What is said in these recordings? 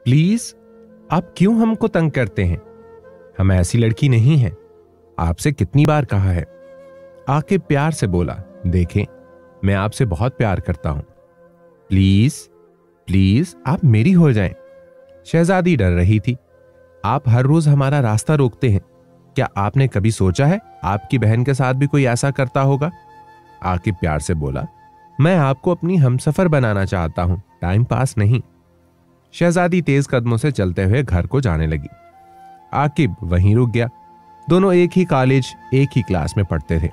Please, आप क्यों हमको तंग करते हैं? हम ऐसी लड़की नहीं हैं। आपसे कितनी बार कहा है। आकिब प्यार से बोला, देखें, मैं आपसे बहुत प्यार करता हूं। प्लीज प्लीज, आप मेरी हो जाएं। शहजादी डर रही थी। आप हर रोज हमारा रास्ता रोकते हैं। क्या आपने कभी सोचा है आपकी बहन के साथ भी कोई ऐसा करता होगा? आकिब प्यार से बोला, मैं आपको अपनी हमसफर बनाना चाहता हूं, टाइम पास नहीं। शहजादी तेज कदमों से चलते हुए घर को जाने लगी। आकिब वहीं रुक गया। दोनों एक ही कॉलेज, एक ही क्लास में पढ़ते थे।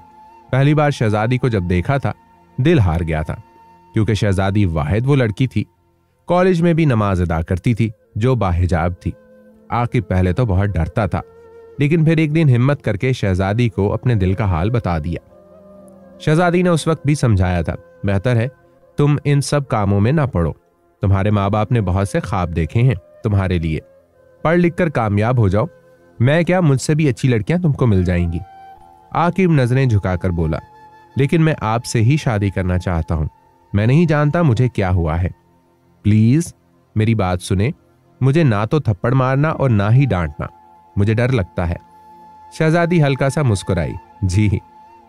पहली बार शहजादी को जब देखा था, दिल हार गया था, क्योंकि शहजादी वाहिद वो लड़की थी। कॉलेज में भी नमाज अदा करती थी, जो बाहिजाब थी। आकिब पहले तो बहुत डरता था, लेकिन फिर एक दिन हिम्मत करके शहजादी को अपने दिल का हाल बता दिया। शहजादी ने उस वक्त भी समझाया था, बेहतर है तुम इन सब कामों में ना पड़ो। तुम्हारे माँ बाप ने बहुत से ख्वाब देखे हैं तुम्हारे लिए। पढ़ लिख कर कामयाब हो जाओ। मैं क्या, मुझसे भी अच्छी लड़कियां तुमको मिल जाएंगी। आकिब नजरें झुकाकर बोला, लेकिन मैं आपसे ही शादी करना चाहता हूं। मैं नहीं जानता मुझे क्या हुआ है। प्लीज मेरी बात सुने। मुझे ना तो थप्पड़ मारना और ना ही डांटना, मुझे डर लगता है। शहजादी हल्का सा मुस्कुराई, जी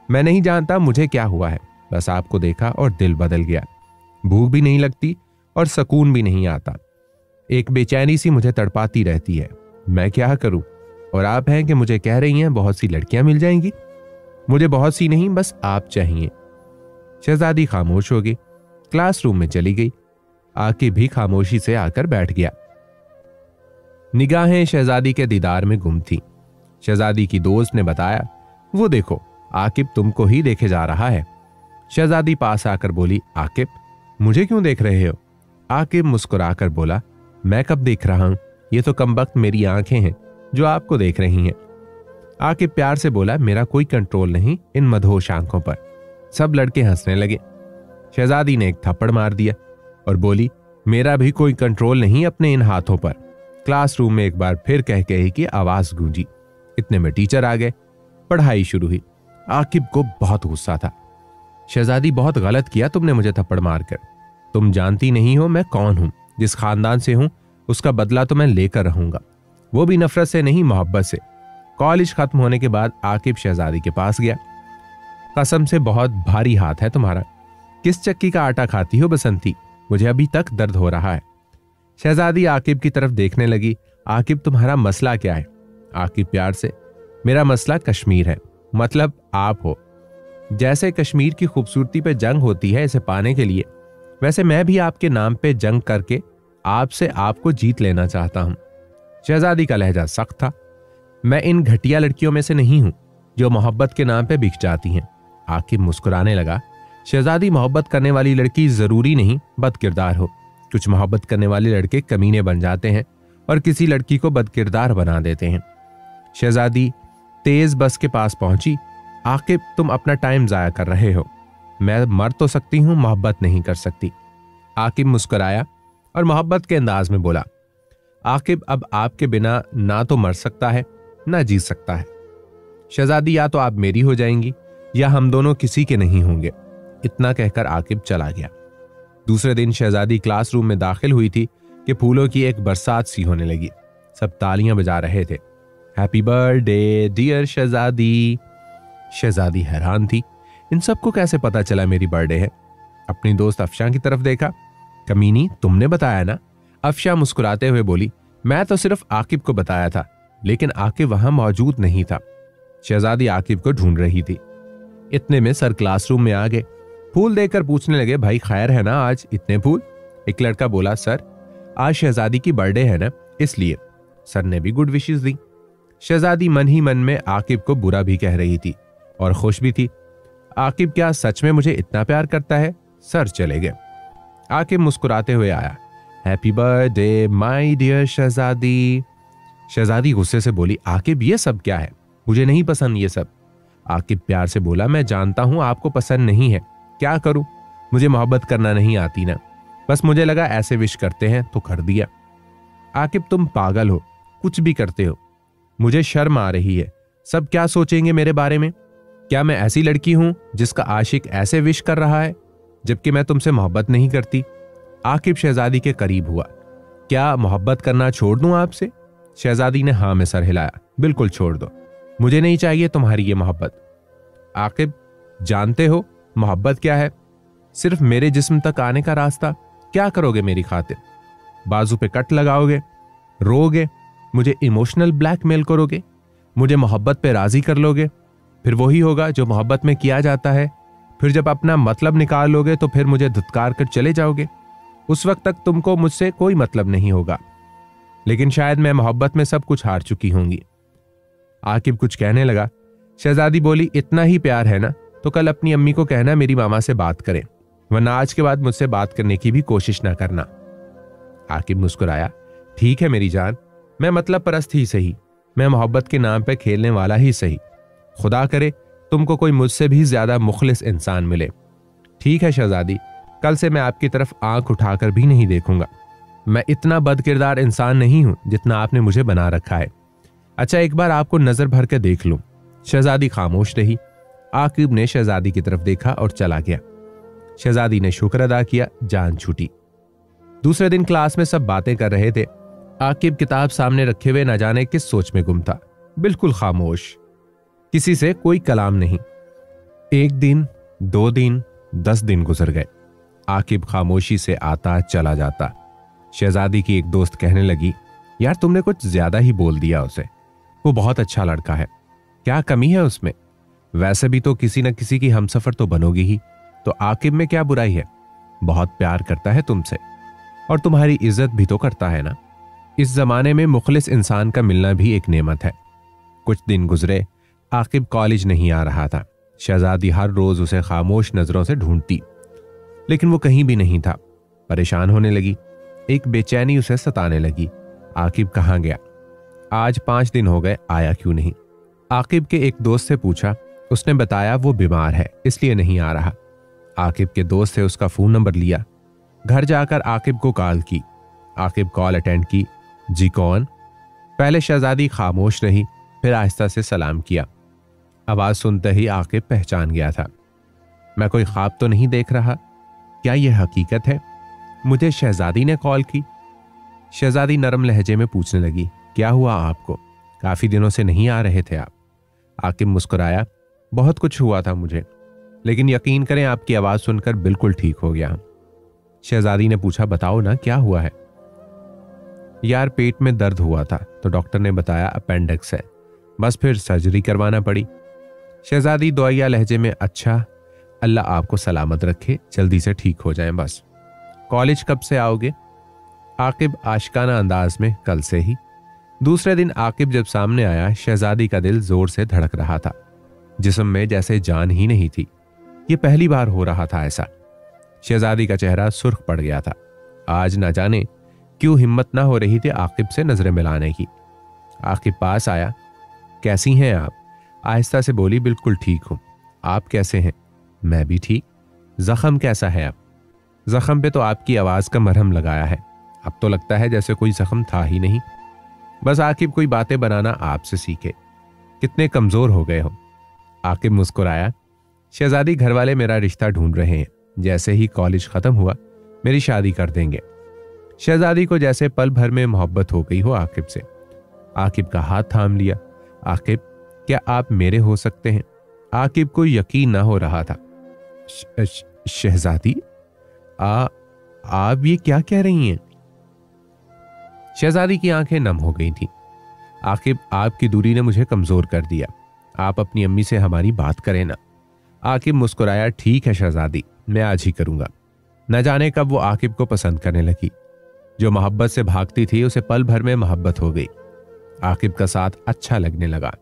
मैं नहीं जानता मुझे क्या हुआ है, बस आपको देखा और दिल बदल गया। भूख भी नहीं लगती और सुकून भी नहीं आता। एक बेचैनी सी मुझे तड़पाती रहती है। मैं क्या करूं? और आप हैं कि मुझे कह रही हैं बहुत सी लड़कियां मिल जाएंगी। मुझे बहुत सी नहीं, बस आप चाहिए। शहजादी खामोश हो गई, क्लासरूम में चली गई। आकिब भी खामोशी से आकर बैठ गया। निगाहें शहजादी के दीदार में गुम थी। शहजादी की दोस्त ने बताया, वो देखो आकिब तुमको ही देखे जा रहा है। शहजादी पास आकर बोली, आकिब मुझे क्यों देख रहे हो? आकिब मुस्कुराकर बोला, मैं कब देख रहा हूं? ये तो कमबख्त मेरी आंखें हैं जो आपको देख रही हैं। आकिब प्यार से बोला, मेरा कोई कंट्रोल नहीं इन मदहोश आंखों पर। सब लड़के हंसने लगे। शहजादी ने एक थप्पड़ मार दिया और बोली, मेरा भी कोई कंट्रोल नहीं अपने इन हाथों पर। क्लासरूम में एक बार फिर कह कही की आवाज गूंजी। इतने में टीचर आ गए। पढ़ाई शुरू हुई। आकिब को बहुत गुस्सा था। शहजादी, बहुत गलत किया तुमने मुझे थप्पड़ मारकर। तुम जानती नहीं हो मैं कौन हूं। जिस खानदान से हूं उसका बदला तो मैं लेकर रहूंगा, वो भी नफरत से नहीं, मोहब्बत से। कॉलेज खत्म होने के बाद आकिब शहजादी के पास गया। कसम से बहुत भारी हाथ है तुम्हारा। किस चक्की का आटा खाती हो बसंती? मुझे अभी तक दर्द हो रहा है। शहजादी आकिब की तरफ देखने लगी। आकिब तुम्हारा मसला क्या है? आकिब प्यार से, मेरा मसला कश्मीर है, मतलब आप हो। जैसे कश्मीर की खूबसूरती पे जंग होती है इसे पाने के लिए, वैसे मैं भी आपके नाम पे जंग करके आपसे आपको जीत लेना चाहता हूं। शहजादी का लहजा सख्त था। मैं इन घटिया लड़कियों में से नहीं हूं जो मोहब्बत के नाम पे बिक जाती हैं। आकिब मुस्कुराने लगा। शहजादी, मोहब्बत करने वाली लड़की जरूरी नहीं बदकिरदार हो। कुछ मोहब्बत करने वाले लड़के कमीने बन जाते हैं और किसी लड़की को बदकिरदार बना देते हैं। शहजादी तेज बस के पास पहुंची। आकिब, तुम अपना टाइम जाया कर रहे हो। मैं मर तो सकती हूं, मोहब्बत नहीं कर सकती। आकिब मुस्कुराया और मोहब्बत के अंदाज में बोला, आकिब अब आपके बिना ना तो मर सकता है ना जी सकता है। शहजादी, या तो आप मेरी हो जाएंगी या हम दोनों किसी के नहीं होंगे। इतना कहकर आकिब चला गया। दूसरे दिन शहजादी क्लासरूम में दाखिल हुई थी कि फूलों की एक बरसात सी होने लगी। सब तालियां बजा रहे थे। हैप्पी बर्थडे डियर शहजादी। शहजादी हैरान थी, इन सबको कैसे पता चला मेरी बर्थडे है? अपनी दोस्त अफशा की तरफ देखा। कमीनी, तुमने बताया ना? अफशा मुस्कुराते हुए बोली, मैं तो सिर्फ आकिब को बताया था, लेकिन आकिब वहां मौजूद नहीं था। शहजादी आकिब को ढूंढ रही थी। इतने में सर क्लासरूम में आ गए। फूल देकर पूछने लगे, भाई खैर है ना आज इतने फूल? एक लड़का बोला, सर आज शहजादी की बर्थडे है ना, इसलिए। सर ने भी गुड विशेस दी। शहजादी मन ही मन में आकिब को बुरा भी कह रही थी और खुश भी थी। आकिब क्या सच में मुझे इतना प्यार करता है? सर चले गए। आकिब मुस्कुराते हुए आया। हैप्पी बर्थडे माय डियर शहजादी। शहजादी गुस्से से बोली, आकिब ये सब क्या है? मुझे नहीं पसंद ये सब। आकिब प्यार से बोला, मैं जानता हूं आपको पसंद नहीं है, क्या करूं? मुझे मोहब्बत करना नहीं आती ना, बस मुझे लगा ऐसे विश करते हैं तो कर दिया। आकिब तुम पागल हो, कुछ भी करते हो। मुझे शर्म आ रही है। सब क्या सोचेंगे मेरे बारे में? क्या मैं ऐसी लड़की हूं जिसका आशिक ऐसे विश कर रहा है जबकि मैं तुमसे मोहब्बत नहीं करती? आकिब शहजादी के करीब हुआ। क्या मोहब्बत करना छोड़ दूं आपसे? शहजादी ने हाँ में सर हिलाया। बिल्कुल छोड़ दो, मुझे नहीं चाहिए तुम्हारी ये मोहब्बत। आकिब, जानते हो मोहब्बत क्या है? सिर्फ मेरे जिस्म तक आने का रास्ता। क्या करोगे मेरी खातिर? बाजू पे कट लगाओगे, रोओगे, मुझे इमोशनल ब्लैकमेल करोगे, मुझे मोहब्बत पे राजी कर लोगे। फिर वही होगा जो मोहब्बत में किया जाता है। फिर जब अपना मतलब निकाल लोगे तो फिर मुझे धुतकार कर चले जाओगे। उस वक्त तक तुमको मुझसे कोई मतलब नहीं होगा, लेकिन शायद मैं मोहब्बत में सब कुछ हार चुकी होंगी। आकिब कुछ कहने लगा। शहजादी बोली, इतना ही प्यार है ना तो कल अपनी अम्मी को कहना मेरी मामा से बात करें, वरना आज के बाद मुझसे बात करने की भी कोशिश ना करना। आकिब मुस्कुराया। ठीक है मेरी जान, मैं मतलब परस्त ही सही, मैं मोहब्बत के नाम पे खेलने वाला ही सही। खुदा करे तुमको कोई मुझसे भी ज्यादा मुखलिस इंसान मिले। ठीक है शहजादी, कल से मैं आपकी तरफ आंख उठाकर भी नहीं देखूंगा। मैं इतना बदकिरदार इंसान नहीं हूं जितना आपने मुझे बना रखा है। अच्छा, एक बार आपको नजर भर के देख लूं। शहजादी खामोश रही। आकिब ने शहजादी की तरफ देखा और चला गया। शहजादी ने शुक्र अदा किया, जान छूटी। दूसरे दिन क्लास में सब बातें कर रहे थे। आकिब किताब सामने रखे हुए न जाने किस सोच में गुम था, बिल्कुल खामोश, किसी से कोई कलाम नहीं। 1 दिन, 2 दिन, 10 दिन गुजर गए। आकिब खामोशी से आता चला जाता। शहजादी की एक दोस्त कहने लगी, यार तुमने कुछ ज्यादा ही बोल दिया उसे, वो बहुत अच्छा लड़का है, क्या कमी है उसमें? वैसे भी तो किसी न किसी की हमसफर तो बनोगी ही, तो आकिब में क्या बुराई है? बहुत प्यार करता है तुमसे और तुम्हारी इज्जत भी तो करता है ना। इस जमाने में मुखलिस इंसान का मिलना भी एक नेमत है। कुछ दिन गुजरे, आकिब कॉलेज नहीं आ रहा था। शहजादी हर रोज उसे खामोश नजरों से ढूंढती, लेकिन वो कहीं भी नहीं था। परेशान होने लगी, एक बेचैनी उसे सताने लगी। आकिब कहाँ गया? आज 5 दिन हो गए, आया क्यों नहीं? आकिब के एक दोस्त से पूछा, उसने बताया वो बीमार है इसलिए नहीं आ रहा। आकिब के दोस्त से उसका फोन नंबर लिया, घर जाकर आकिब को कॉल की। आकिब कॉल अटेंड की। जी कौन? पहले शहजादी खामोश रही, फिर आहिस्ता से सलाम किया। आवाज सुनते ही आकिब पहचान गया था। मैं कोई ख्वाब तो नहीं देख रहा, क्या यह हकीकत है? मुझे शहजादी ने कॉल की। शहजादी नरम लहजे में पूछने लगी, क्या हुआ आपको? काफी दिनों से नहीं आ रहे थे आप। आकिब मुस्कुराया, बहुत कुछ हुआ था मुझे, लेकिन यकीन करें आपकी आवाज सुनकर बिल्कुल ठीक हो गया। शहजादी ने पूछा, बताओ ना क्या हुआ है? यार पेट में दर्द हुआ था तो डॉक्टर ने बताया अपेंडिक्स है, बस फिर सर्जरी करवाना पड़ी। शहजादी दुआया लहजे में, अच्छा अल्लाह आपको सलामत रखे, जल्दी से ठीक हो जाएं बस। कॉलेज कब से आओगे? आकिब आशिकाना अंदाज में, कल से ही। दूसरे दिन आकिब जब सामने आया, शहजादी का दिल जोर से धड़क रहा था, जिस्म में जैसे जान ही नहीं थी। यह पहली बार हो रहा था ऐसा। शहजादी का चेहरा सुर्ख पड़ गया था। आज ना जाने क्यों हिम्मत ना हो रही थी आकिब से नजरें मिलाने की। आकिब पास आया, कैसी हैं आप? आहिस्ता से बोली, बिल्कुल ठीक हूं, आप कैसे हैं? मैं भी ठीक। जख्म कैसा है अब? जख्म पे तो आपकी आवाज का मरहम लगाया है, अब तो लगता है जैसे कोई जख्म था ही नहीं। बस आकिब कोई बातें बनाना आपसे सीखे, कितने कमजोर हो गए हो। आकिब मुस्कुराया, शहजादी घर वाले मेरा रिश्ता ढूंढ रहे हैं, जैसे ही कॉलेज खत्म हुआ मेरी शादी कर देंगे। शहजादी को जैसे पल भर में मोहब्बत हो गई हो आकिब से। आकिब का हाथ थाम लिया। आकिब, क्या आप मेरे हो सकते हैं? आकिब को यकीन ना हो रहा था। शहजादी, आप ये क्या कह रही हैं? शहजादी की आंखें नम हो गई थीं। आकिब, आपकी दूरी ने मुझे कमजोर कर दिया, आप अपनी अम्मी से हमारी बात करें ना। आकिब मुस्कुराया, ठीक है शहजादी, मैं आज ही करूंगा। न जाने कब वो आकिब को पसंद करने लगी। जो मोहब्बत से भागती थी उसे पल भर में मोहब्बत हो गई। आकिब का साथ अच्छा लगने लगा।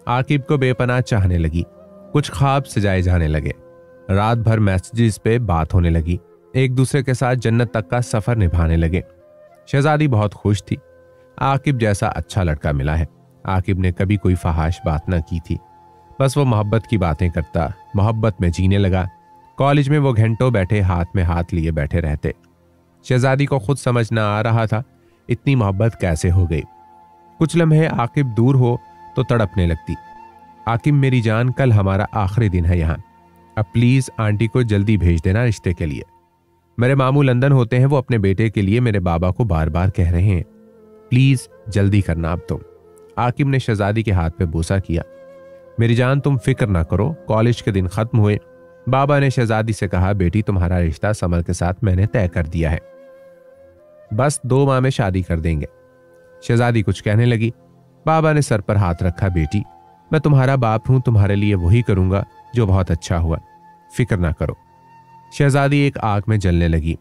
आकिब को बेपनाह चाहने लगी। कुछ ख्वाब सजाए जाने लगे। रात भर मैसेजेस पे बात होने लगी। एक दूसरे के साथ जन्नत तक का सफर निभाने लगे। शहजादी बहुत खुश थी। आकिब जैसा अच्छा लड़का मिला है। आकिब ने कभी कोई फहाश बात न की थी, बस वो मोहब्बत की बातें करता, मोहब्बत में जीने लगा। कॉलेज में वो घंटों बैठे हाथ में हाथ लिए बैठे रहते। शहजादी को खुद समझ न आ रहा था इतनी मोहब्बत कैसे हो गई। कुछ लम्हे आकिब दूर हो तो तड़पने लगती। आकिब मेरी जान, कल हमारा आखिरी दिन है यहाँ, अब प्लीज आंटी को जल्दी भेज देना रिश्ते के लिए। मेरे मामू लंदन होते हैं, वो अपने बेटे के लिए मेरे बाबा को बार बार कह रहे हैं, प्लीज जल्दी करना अब तुम। आकिब ने शहजादी के हाथ पे बोसा किया। मेरी जान तुम फिक्र ना करो, कॉलेज के दिन खत्म हुए। बाबा ने शहजादी से कहा, बेटी तुम्हारा रिश्ता समर के साथ मैंने तय कर दिया है, बस 2 माह में शादी कर देंगे। शहजादी कुछ कहने लगी। बाबा ने सर पर हाथ रखा, बेटी मैं तुम्हारा बाप हूं, तुम्हारे लिए वही करूंगा जो बहुत अच्छा हुआ, फिक्र ना करो। शहजादी एक आग में जलने लगी।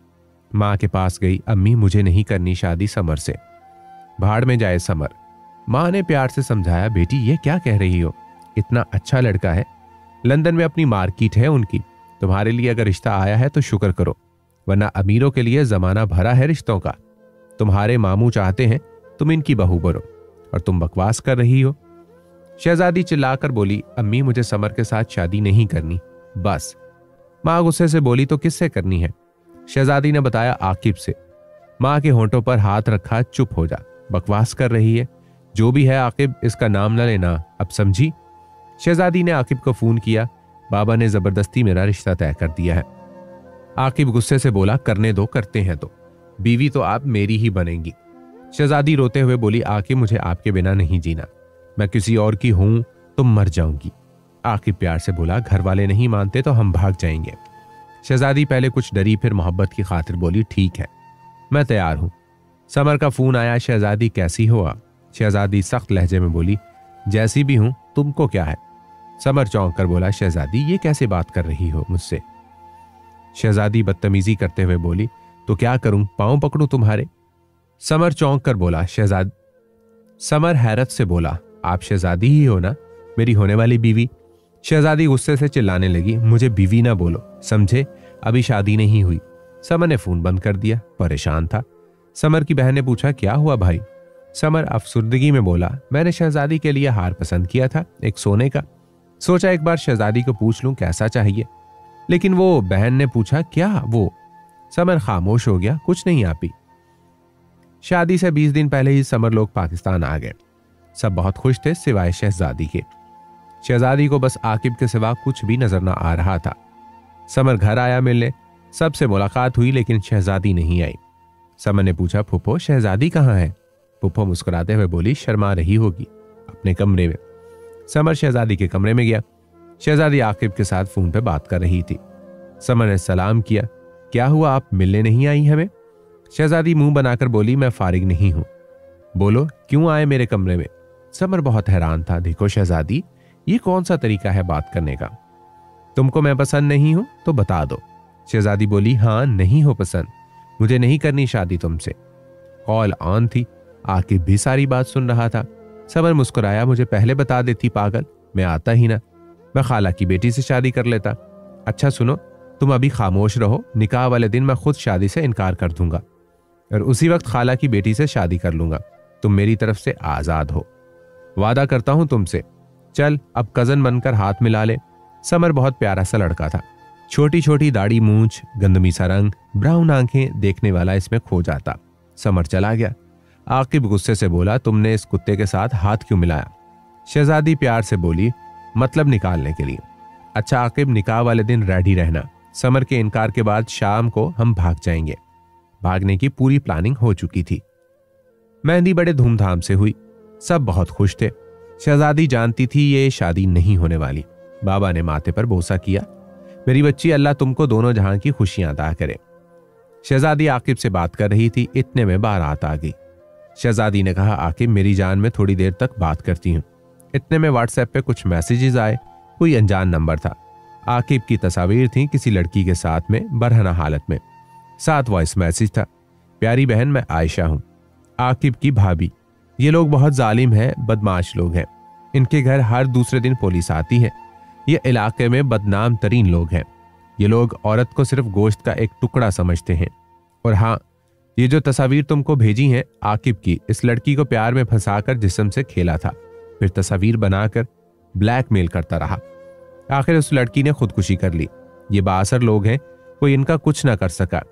माँ के पास गई, अम्मी मुझे नहीं करनी शादी समर से। भाड़ में जाए समर। माँ ने प्यार से समझाया, बेटी ये क्या कह रही हो, इतना अच्छा लड़का है, लंदन में अपनी मार्केट है उनकी, तुम्हारे लिए अगर रिश्ता आया है तो शुक्र करो, वरना अमीरों के लिए जमाना भरा है रिश्तों का। तुम्हारे मामू चाहते हैं तुम इनकी बहू बनो और तुम बकवास कर रही हो। शहजादी चिल्लाकर बोली, अम्मी मुझे समर के साथ शादी नहीं करनी, बस। माँ गुस्से से बोली, तो किससे करनी है? शहजादी ने बताया, आकिब से। माँ के होंठों पर हाथ रखा, चुप हो जा, बकवास कर रही है, जो भी है आकिब इसका नाम न लेना, अब समझी? शहजादी ने आकिब को फोन किया, बाबा ने जबरदस्ती मेरा रिश्ता तय कर दिया है। आकिब गुस्से से बोला, करने दो, करते हैं तो, बीवी तो आप मेरी ही बनेंगी। शहजादी रोते हुए बोली, आकिब मुझे आपके बिना नहीं जीना, मैं किसी और की हूं तो मर जाऊंगी। आकिब प्यार से बोला, घर वाले नहीं मानते तो हम भाग जाएंगे। शहजादी पहले कुछ डरी, फिर मोहब्बत की खातिर बोली, ठीक है मैं तैयार हूं। समर का फोन आया, शहजादी कैसी हो? शहजादी सख्त लहजे में बोली, जैसी भी हूं, तुमको क्या है? समर चौंक कर बोला, शहजादी ये कैसे बात कर रही हो मुझसे? शहजादी बदतमीजी करते हुए बोली, तो क्या करूं, पांव पकड़ूं तुम्हारे? समर चौंक कर बोला, शहजादी। समर हैरत से बोला, आप शहजादी ही हो ना, मेरी होने वाली बीवी? शहजादी गुस्से से चिल्लाने लगी, मुझे बीवी ना बोलो, समझे, अभी शादी नहीं हुई। समर ने फोन बंद कर दिया, परेशान था। समर की बहन ने पूछा, क्या हुआ भाई? समर अफसुर्दगी में बोला, मैंने शहजादी के लिए हार पसंद किया था, एक सोने का, सोचा एक बार शहजादी को पूछ लूं कैसा चाहिए। लेकिन वो बहन ने पूछा, क्या वो? समर खामोश हो गया, कुछ नहीं आपी। शादी से 20 दिन पहले ही समर लोग पाकिस्तान आ गए। सब बहुत खुश थे सिवाय शहजादी के। शहजादी को बस आकिब के सिवा कुछ भी नजर न आ रहा था। समर घर आया मिलने, सबसे मुलाकात हुई, लेकिन शहजादी नहीं आई। समर ने पूछा, फूफो शहजादी कहाँ है? फूफो मुस्कुराते हुए बोली, शर्मा रही होगी अपने कमरे में। समर शहजादी के कमरे में गया। शहजादी आकिब के साथ फोन पे बात कर रही थी। समर ने सलाम किया, क्या हुआ, आप मिलने नहीं आई हमें? शहजादी मुंह बनाकर बोली, मैं फारिग नहीं हूं। बोलो क्यों आए मेरे कमरे में? समर बहुत हैरान था। देखो शहजादी, ये कौन सा तरीका है बात करने का? तुमको मैं पसंद नहीं हूं तो बता दो। शहजादी बोली, हाँ नहीं हो पसंद, मुझे नहीं करनी शादी तुमसे। कॉल ऑन थी, आकिब भी सारी बात सुन रहा था। समर मुस्कुराया, मुझे पहले बता देती पागल, मैं आता ही ना, मैं खाला की बेटी से शादी कर लेता। अच्छा सुनो, तुम अभी खामोश रहो, निकाह वाले दिन मैं खुद शादी से इनकार कर दूंगा और उसी वक्त खाला की बेटी से शादी कर लूंगा। तुम मेरी तरफ से आजाद हो, वादा करता हूं तुमसे। चल अब कजन बनकर हाथ मिला ले। समर बहुत प्यारा सा लड़का था, छोटी छोटी दाढ़ी, मूंछ, गंदमी सा रंग, ब्राउन आंखें, देखने वाला इसमें खो जाता। समर चला गया। आकिब गुस्से से बोला, तुमने इस कुत्ते के साथ हाथ क्यों मिलाया? शहजादी प्यार से बोली, मतलब निकालने के लिए। अच्छा आकिब, निकाह वाले दिन रेडी रहना, समर के इनकार के बाद शाम को हम भाग जाएंगे। भागने की पूरी प्लानिंग हो चुकी थी। मेहंदी बड़े धूमधाम से हुई, सब बहुत खुश थे। शहजादी जानती थी ये शादी नहीं होने वाली। बाबा ने माथे पर बोसा किया, मेरी बच्ची, अल्लाह तुमको दोनों जहां की खुशियां अता करे। शहजादी आकिब से बात कर रही थी, इतने में बारात आ गई। शहजादी ने कहा, आकिब मेरी जान में थोड़ी देर तक बात करती हूँ। इतने में व्हाट्सएप पे कुछ मैसेजेस आए, कोई अनजान नंबर था। आकिब की तस्वीर थी किसी लड़की के साथ में बरहना हालत में, साथ वॉइस मैसेज था, प्यारी बहन मैं आयशा हूं, आकिब की भाभी। ये लोग बहुत जालिम हैं, बदमाश लोग हैं, इनके घर हर दूसरे दिन पुलिस आती है, ये इलाके में बदनाम तरीन लोग हैं। ये लोग औरत को सिर्फ गोश्त का एक टुकड़ा समझते हैं। और हाँ, ये जो तस्वीर तुमको भेजी हैं आकिब की, इस लड़की को प्यार में फंसाकर जिस्म से खेला था, फिर तस्वीर बनाकर ब्लैकमेल करता रहा। आखिर उस लड़की ने खुदकुशी कर ली। ये बाअसर लोग हैं, कोई इनका कुछ ना कर सका।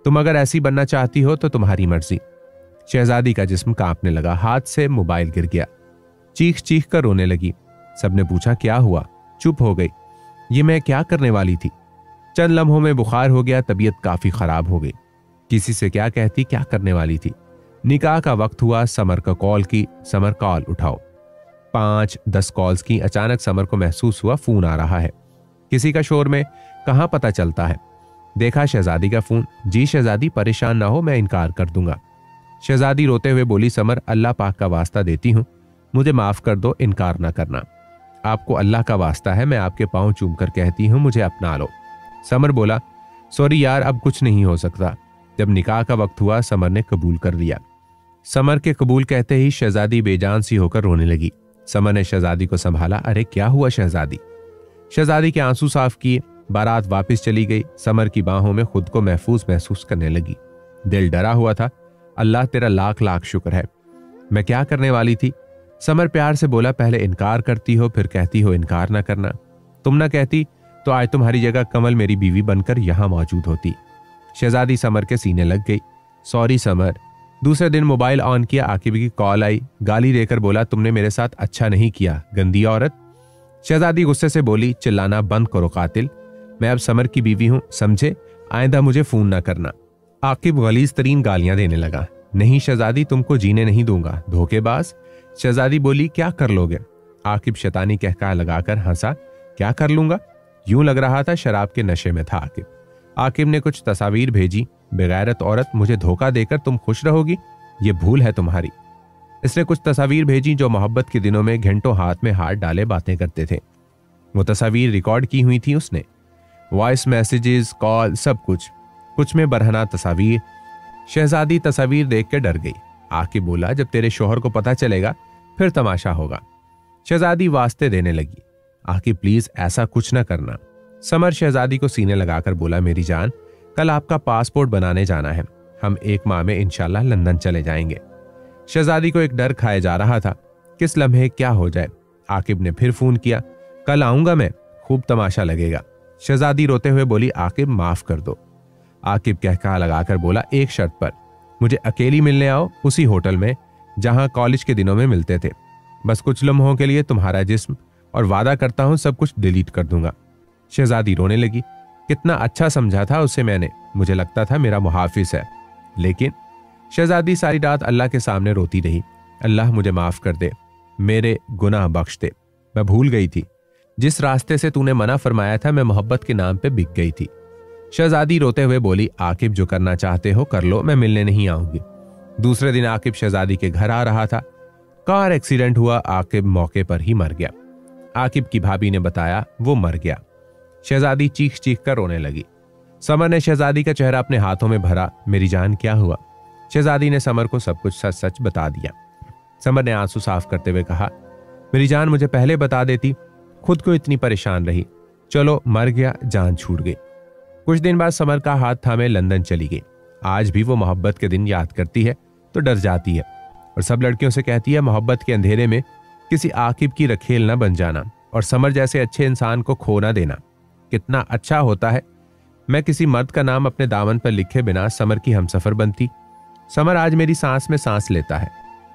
तुम अगर ऐसी बनना चाहती हो तो तुम्हारी मर्जी। शहजादी का जिस्म कांपने लगा, हाथ से मोबाइल गिर गया, चीख चीख कर रोने लगी। सबने पूछा क्या हुआ? चुप हो गई। ये मैं क्या करने वाली थी? चंद लम्हों में बुखार हो गया, तबीयत काफी खराब हो गई। किसी से क्या कहती, क्या करने वाली थी। निकाह का वक्त हुआ, समर का कॉल की। समर कॉल उठाओ। 5-10 कॉल्स की। अचानक समर को महसूस हुआ फोन आ रहा है। किसी का शोर में कहां पता चलता है। देखा शहजादी का फोन। जी शहजादी, परेशान ना हो, मैं इनकार कर दूंगा। शहजादी रोते हुए बोली, समर अल्लाह पाक का वास्ता देती हूं, मुझे माफ कर दो, इनकार ना करना। आपको अल्लाह का वास्ता है, मैं आपके पांव चूम कर कहती हूं, मुझे अपना लो। समर बोला, सॉरी यार, अब कुछ नहीं हो सकता। जब निकाह का वक्त हुआ, समर ने कबूल कर लिया। समर के कबूल कहते ही शहजादी बेजान सी होकर रोने लगी। समर ने शहजादी को संभाला। अरे क्या हुआ शहजादी? शहजादी के आंसू साफ किए। बारात वापस चली गई। समर की बाहों में खुद को महसूस करने लगी। दिल डरा हुआ था। अल्लाह तेरा लाख लाख शुक्र है। मैं क्या करने वाली थी? समर प्यार से बोला, पहले इनकार करती हो, फिर कहती हो इनकार ना करना। तुम ना कहती तो आज तुम्हारी जगह कमल मेरी बीवी बनकर यहां मौजूद होती। शहजादी समर के सीने लग गई। Sorry summer. दूसरे दिन मोबाइल ऑन किया, आकिब की कॉल आई। गाली देकर बोला, तुमने मेरे साथ अच्छा नहीं किया, गंदी औरत। शहजादी गुस्से से बोली, चिल्लाना बंद करो कातिल, मैं अब समर की बीवी हूं, समझे? आइंदा मुझे फोन ना करना। आकिब गलीज तरीन गालियां देने लगा। नहीं शहजादी, तुमको जीने नहीं दूंगा, धोखेबाज। शहजादी बोली, क्या कर लोगे? आकिब शैतानी कहका लगाकर हंसा। क्या कर लूंगा? यूं लग रहा था शराब के नशे में था आकिब। आकिब ने कुछ तस्वीर भेजी। बेगैरत औरत, मुझे धोखा देकर तुम खुश रहोगी? ये भूल है तुम्हारी। इसने कुछ तस्वीर भेजी जो मोहब्बत के दिनों में घंटों हाथ में हाथ डाले बातें करते थे। वो तस्वीर रिकॉर्ड की हुई थी उसने। वॉइस मैसेजेस, कॉल, सब कुछ में बरहना तस्वीर। शहजादी तस्वीर देख के डर गई। आकिब बोला, जब तेरे शोहर को पता चलेगा फिर तमाशा होगा। शहजादी वास्ते देने लगी। आकिब प्लीज ऐसा कुछ ना करना। समर शहजादी को सीने लगाकर बोला, मेरी जान, कल आपका पासपोर्ट बनाने जाना है, हम 1 माह में इंशाल्लाह लंदन चले जाएंगे। शहजादी को एक डर खाया जा रहा था, किस लम्हे क्या हो जाए। आकिब ने फिर फोन किया, कल आऊंगा मैं, खूब तमाशा लगेगा। शहजादी रोते हुए बोली, आकिब माफ कर दो। आकिब कहका लगाकर बोला, एक शर्त पर, मुझे अकेली मिलने आओ, उसी होटल में जहां कॉलेज के दिनों में मिलते थे। बस कुछ लम्हों के लिए तुम्हारा जिस्म, और वादा करता हूं सब कुछ डिलीट कर दूंगा। शहजादी रोने लगी। कितना अच्छा समझा था उसे मैंने, मुझे लगता था मेरा मुहाफिज है। लेकिन शहजादी सारी रात अल्लाह के सामने रोती रही। अल्लाह मुझे माफ कर दे, मेरे गुनाह बख्श दे, मैं भूल गई थी, जिस रास्ते से तूने मना फरमाया था मैं मोहब्बत के नाम पे बिक गई थी। शहजादी रोते हुए बोली, आकिब जो करना चाहते हो कर लो, मैं मिलने नहीं आऊंगी। दूसरे दिन आकिब शहजादी के घर आ रहा था। कार एक्सीडेंट हुआ, आकिब मौके पर ही मर गया। आकिब की भाभी ने बताया वो मर गया। शहजादी चीख चीख कर रोने लगी। समर ने शहजादी का चेहरा अपने हाथों में भरा। मेरी जान क्या हुआ? शहजादी ने समर को सब कुछ सच सच बता दिया। समर ने आंसू साफ करते हुए कहा, मेरी जान मुझे पहले बता देती, खुद को इतनी परेशान रही। चलो मर गया, जान छूट गई। कुछ दिन बाद समर का हाथ थामे लंदन चली गई। आज भी वो मोहब्बत के दिन याद करती है तो डर जाती है, और सब लड़कियों से कहती है मोहब्बत के अंधेरे में किसी आकिब की रखेल न बन जाना, और समर जैसे अच्छे इंसान को खो ना देना। कितना अच्छा होता है मैं किसी मर्द का नाम अपने दामन पर लिखे बिना समर की हमसफर बनती। समर आज मेरी सांस में सांस लेता है,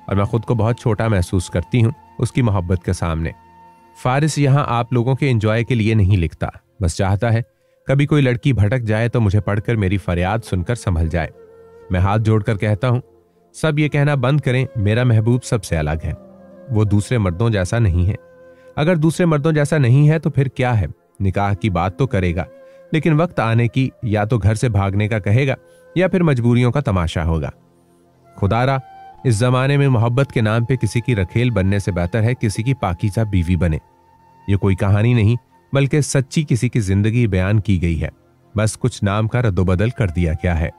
और मैं खुद को बहुत छोटा महसूस करती हूँ उसकी मोहब्बत के सामने। फारिस यहाँ आप लोगों के एंजॉय के लिए नहीं लिखता, बस चाहता है कभी कोई लड़की भटक जाए तो मुझे पढ़कर मेरी फरियाद सुनकर संभल जाए। मैं हाथ जोड़कर कहता हूँ, सब ये कहना बंद करें, मेरा महबूब सबसे अलग है, वो दूसरे मर्दों जैसा नहीं है। अगर दूसरे मर्दों जैसा नहीं है तो फिर क्या है? निकाह की बात तो करेगा, लेकिन वक्त आने की या तो घर से भागने का कहेगा या फिर मजबूरियों का तमाशा होगा। खुदारा, इस जमाने में मोहब्बत के नाम पे किसी की रखेल बनने से बेहतर है किसी की पाकीज़ा बीवी बने। ये कोई कहानी नहीं बल्कि सच्ची किसी की जिंदगी बयान की गई है, बस कुछ नाम का रद्दोबदल कर दिया गया है।